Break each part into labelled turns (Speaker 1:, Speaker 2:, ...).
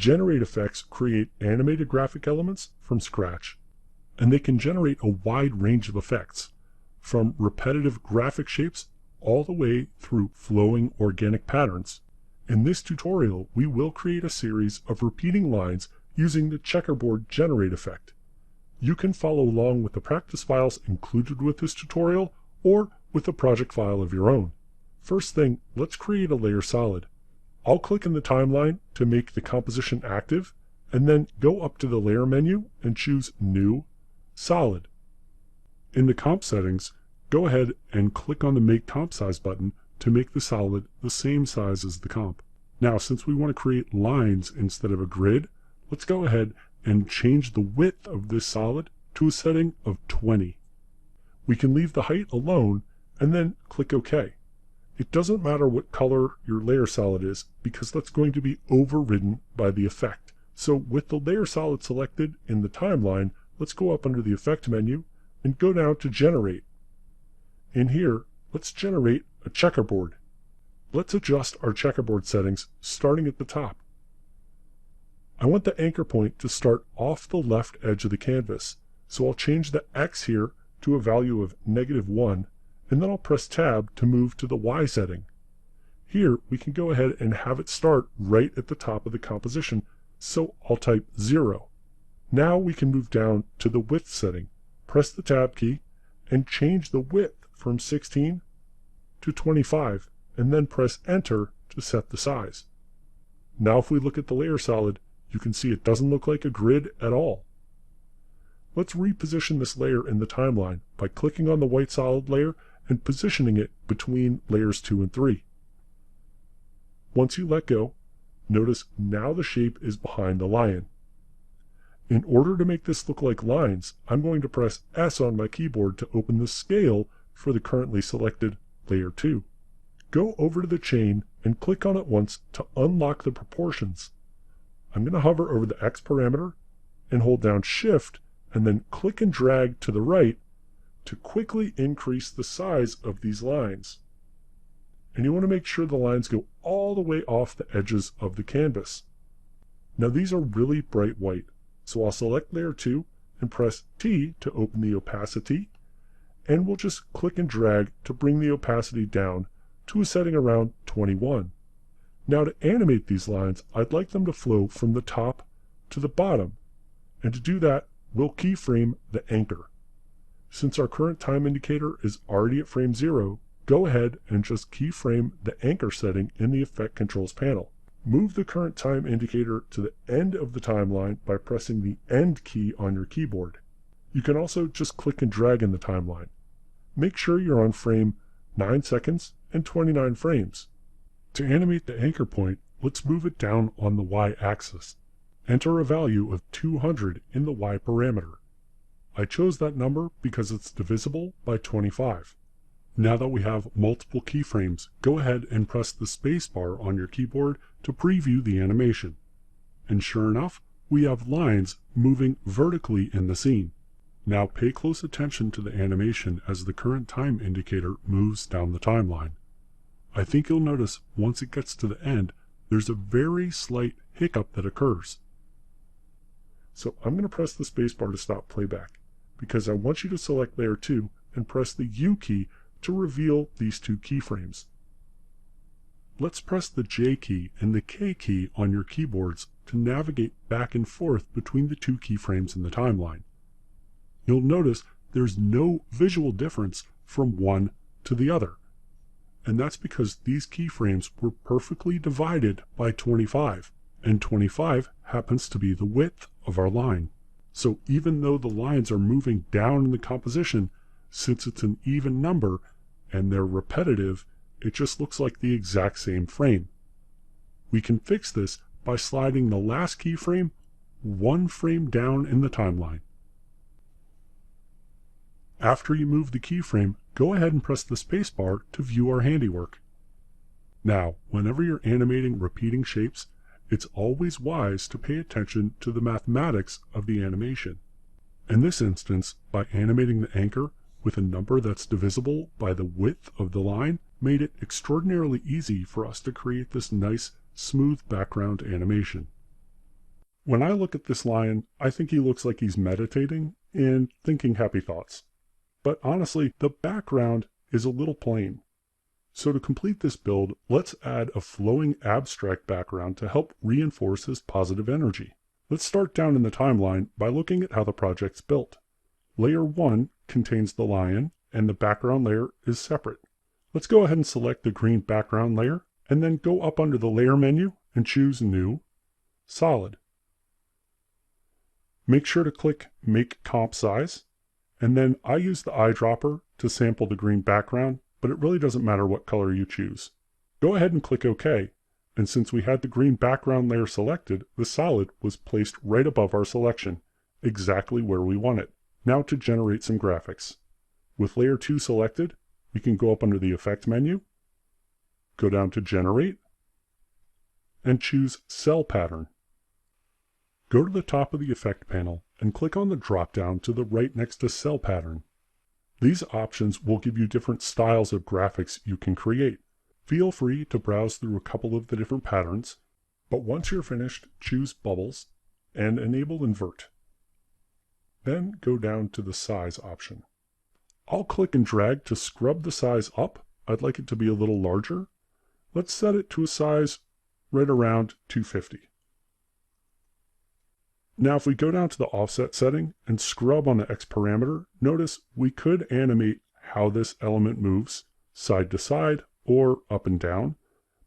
Speaker 1: Generate effects create animated graphic elements from scratch, and they can generate a wide range of effects, from repetitive graphic shapes all the way through flowing organic patterns. In this tutorial, we will create a series of repeating lines using the checkerboard generate effect. You can follow along with the practice files included with this tutorial or with a project file of your own. First thing, let's create a layer solid. I'll click in the timeline to make the composition active, and then go up to the layer menu and choose New, Solid. In the comp settings, go ahead and click on the Make Comp Size button to make the solid the same size as the comp. Now, since we want to create lines instead of a grid, let's go ahead and change the width of this solid to a setting of 20. We can leave the height alone and then click OK. It doesn't matter what color your layer solid is because that's going to be overridden by the effect. So with the layer solid selected in the timeline, let's go up under the Effect menu and go down to Generate. In here, let's generate a checkerboard. Let's adjust our checkerboard settings starting at the top. I want the anchor point to start off the left edge of the canvas, so I'll change the X here to a value of -1, and then I'll press Tab to move to the Y setting. Here we can go ahead and have it start right at the top of the composition, so I'll type 0. Now we can move down to the width setting, press the Tab key, and change the width from 16 to 25, and then press Enter to set the size. Now if we look at the layer solid, you can see it doesn't look like a grid at all. Let's reposition this layer in the timeline by clicking on the white solid layer and positioning it between layers 2 and 3. Once you let go, notice now the shape is behind the lion. In order to make this look like lines, I'm going to press S on my keyboard to open the scale for the currently selected layer 2. Go over to the chain and click on it once to unlock the proportions. I'm going to hover over the X parameter and hold down Shift and then click and drag to the right to quickly increase the size of these lines. And you want to make sure the lines go all the way off the edges of the canvas. Now these are really bright white, so I'll select layer 2 and press T to open the opacity, and we'll just click and drag to bring the opacity down to a setting around 21. Now to animate these lines, I'd like them to flow from the top to the bottom, and to do that, we'll keyframe the anchor. Since our current time indicator is already at frame 0, go ahead and just keyframe the anchor setting in the Effect Controls panel. Move the current time indicator to the end of the timeline by pressing the End key on your keyboard. You can also just click and drag in the timeline. Make sure you're on frame 9 seconds and 29 frames. To animate the anchor point, let's move it down on the Y-axis. Enter a value of 200 in the Y parameter. I chose that number because it's divisible by 25. Now that we have multiple keyframes, go ahead and press the spacebar on your keyboard to preview the animation. And sure enough, we have lines moving vertically in the scene. Now pay close attention to the animation as the current time indicator moves down the timeline. I think you'll notice once it gets to the end, there's a very slight hiccup that occurs. So I'm going to press the spacebar to stop playback, because I want you to select layer 2 and press the U key to reveal these two keyframes. Let's press the J key and the K key on your keyboards to navigate back and forth between the two keyframes in the timeline. You'll notice there's no visual difference from one to the other. And that's because these keyframes were perfectly divided by 25, and 25 happens to be the width of our line. So even though the lines are moving down in the composition, since it's an even number and they're repetitive, it just looks like the exact same frame. We can fix this by sliding the last keyframe one frame down in the timeline. After you move the keyframe, go ahead and press the spacebar to view our handiwork. Now, whenever you're animating repeating shapes, it's always wise to pay attention to the mathematics of the animation. In this instance, by animating the anchor with a number that's divisible by the width of the line, made it extraordinarily easy for us to create this nice, smooth background animation. When I look at this lion, I think he looks like he's meditating and thinking happy thoughts. But honestly, the background is a little plain. So to complete this build, let's add a flowing abstract background to help reinforce this positive energy. Let's start down in the timeline by looking at how the project's built. Layer 1 contains the lion, and the background layer is separate. Let's go ahead and select the green background layer, and then go up under the Layer menu and choose New, Solid. Make sure to click Make Comp Size, and then I use the eyedropper to sample the green background, but it really doesn't matter what color you choose. Go ahead and click OK, and since we had the green background layer selected, the solid was placed right above our selection, exactly where we want it. Now to generate some graphics. With Layer 2 selected, we can go up under the Effect menu, go down to Generate, and choose Cell Pattern. Go to the top of the Effect panel and click on the drop-down to the right next to Cell Pattern. These options will give you different styles of graphics you can create. Feel free to browse through a couple of the different patterns, but once you're finished, choose Bubbles and enable Invert. Then go down to the Size option. I'll click and drag to scrub the size up. I'd like it to be a little larger. Let's set it to a size right around 250. Now if we go down to the offset setting and scrub on the X parameter, notice we could animate how this element moves side to side or up and down,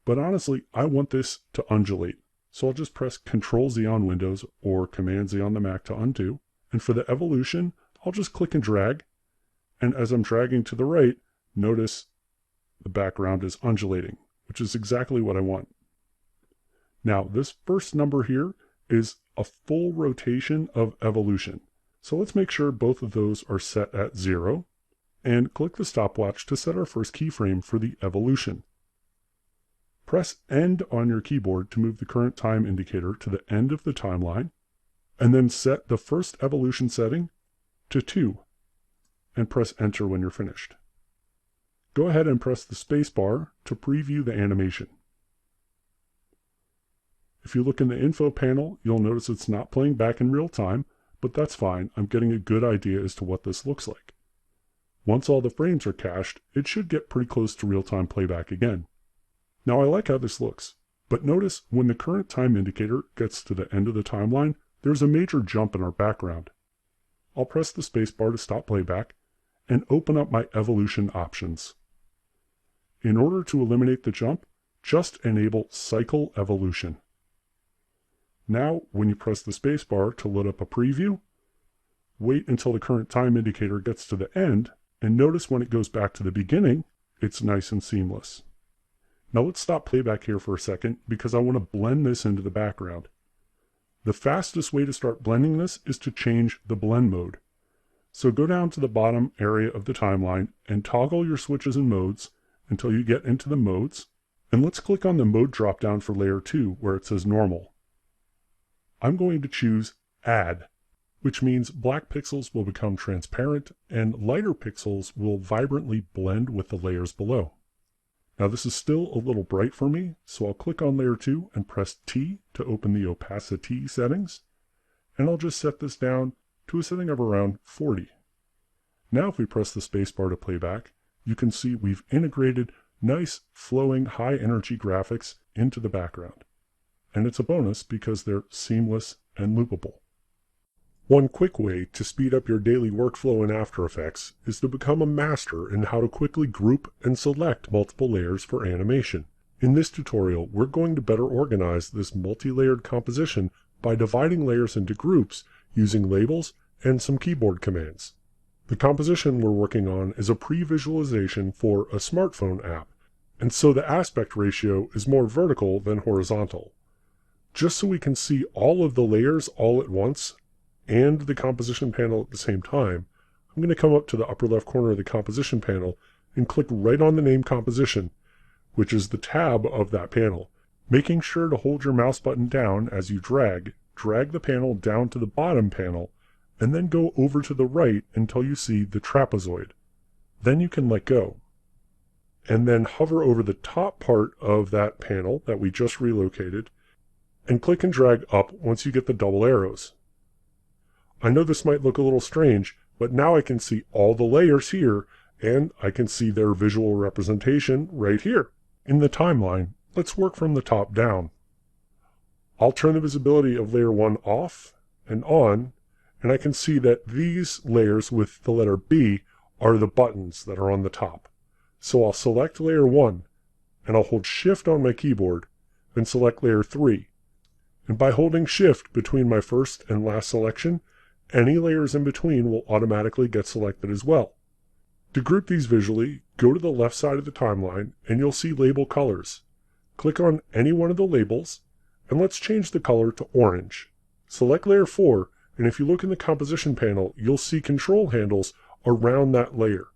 Speaker 1: but honestly I want this to undulate. So I'll just press Ctrl Z on Windows or Command Z on the Mac to undo, and for the evolution I'll just click and drag, and as I'm dragging to the right, notice the background is undulating, which is exactly what I want. Now this first number here is a full rotation of evolution. So let's make sure both of those are set at 0 and click the stopwatch to set our first keyframe for the evolution. Press End on your keyboard to move the current time indicator to the end of the timeline, and then set the first evolution setting to 2 and press Enter when you're finished. Go ahead and press the spacebar to preview the animation. If you look in the info panel, you'll notice it's not playing back in real time, but that's fine. I'm getting a good idea as to what this looks like. Once all the frames are cached, it should get pretty close to real-time playback again. Now I like how this looks, but notice when the current time indicator gets to the end of the timeline, there's a major jump in our background. I'll press the spacebar to stop playback and open up my evolution options. In order to eliminate the jump, just enable Cycle Evolution. Now, when you press the spacebar to load up a preview, wait until the current time indicator gets to the end, and notice when it goes back to the beginning, it's nice and seamless. Now let's stop playback here for a second because I want to blend this into the background. The fastest way to start blending this is to change the blend mode. So go down to the bottom area of the timeline and toggle your switches and modes until you get into the modes, and let's click on the mode dropdown for layer 2 where it says normal. I'm going to choose Add, which means black pixels will become transparent and lighter pixels will vibrantly blend with the layers below. Now this is still a little bright for me, so I'll click on layer 2 and press T to open the opacity settings, and I'll just set this down to a setting of around 40. Now if we press the spacebar to playback, you can see we've integrated nice flowing high energy graphics into the background. And it's a bonus because they're seamless and loopable. One quick way to speed up your daily workflow in After Effects is to become a master in how to quickly group and select multiple layers for animation. In this tutorial, we're going to better organize this multi-layered composition by dividing layers into groups using labels and some keyboard commands. The composition we're working on is a pre-visualization for a smartphone app, and so the aspect ratio is more vertical than horizontal. Just so we can see all of the layers all at once and the composition panel at the same time, I'm going to come up to the upper left corner of the composition panel and click right on the name composition, which is the tab of that panel. Making sure to hold your mouse button down as you drag the panel down to the bottom panel, and then go over to the right until you see the trapezoid. Then you can let go. And then hover over the top part of that panel that we just relocated, and click and drag up once you get the double arrows. I know this might look a little strange, but now I can see all the layers here, and I can see their visual representation right here. In the timeline, let's work from the top down. I'll turn the visibility of layer 1 off and on, and I can see that these layers with the letter B are the buttons that are on the top. So I'll select layer 1, and I'll hold Shift on my keyboard, then select layer 3. And by holding Shift between my first and last selection, any layers in between will automatically get selected as well. To group these visually, go to the left side of the timeline and you'll see label colors. Click on any one of the labels, and let's change the color to orange. Select layer 4, and if you look in the composition panel, you'll see control handles around that layer.